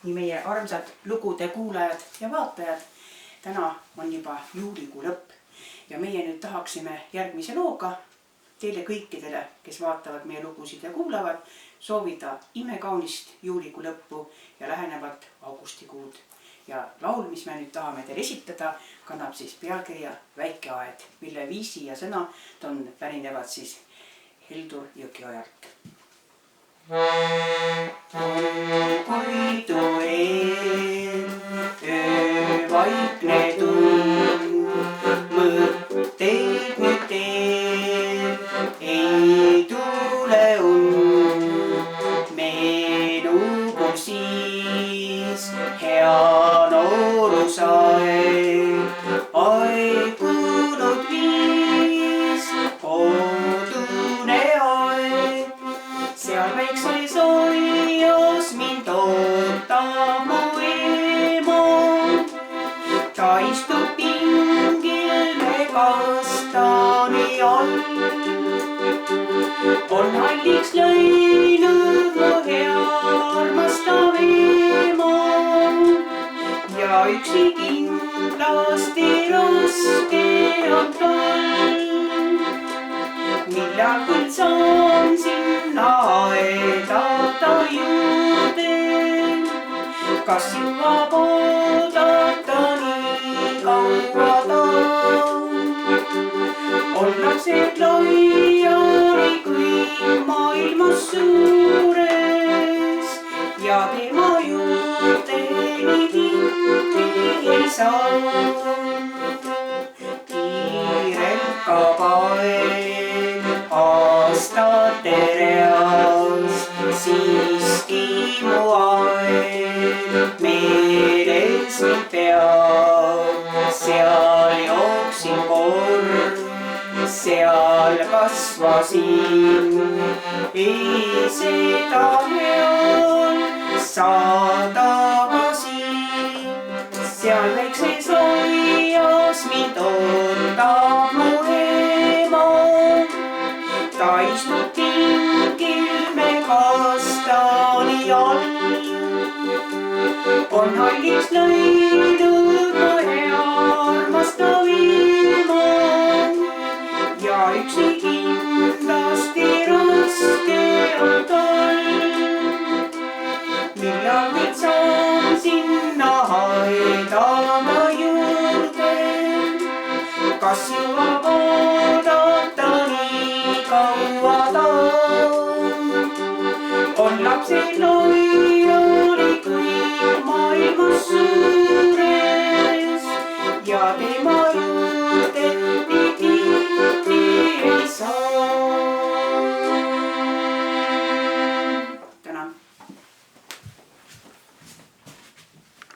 nii meie armsad lugude kuulajad ja vaatajad. Täna on juba juulikuu lõpp ja meie nüüd tahaksime järgmise looga teile kõikidele, kes vaatavad meie lugusid ja kuulavad, soovida imekaunist juulikuu lõppu ja lähenevat augustikuud. Ja laul, mis me nüüd tahame teile esitada, kannab siis pealkirja Väike aed, mille viisi ja sõnad pärinevad siis Heldur Jõgiojalt. Koidu eel, vaikne tund, mõtteid nüüd teel, ei tule und, meenugu siis hea noorusaeg, aegunud viis, kodune aeg. Seal väikses aias mind ootab mu ema. Ta istub pingil me kastani all. On halliks läinud mu hea armastav ema. Ja üksi kindlasti raske on tal. Millal küll saan sinna aedata juurde, kas jõuab oodata nii kaua ta? On lapsed laiali kõik maailmas suures ja tema juurde nii tihti ei saa. Kiirelt kaob aeg aastate reas, siiski mu aeg meeles mind peab. Seal jooksin kord, seal kasvasin, ei seda heal saada tagasi. Seal väikses aias mind ootab mu ema. Ta istub pingil me kastani all. On halliks läinud mu hea armastav ema. Ja üksi kindlasti raske on tal. Millal nüüd saan sinna aedama juurde, kas jõuab oodata nii kaua ta? On lapsed laiali kõik maailmas suures ja tema juurde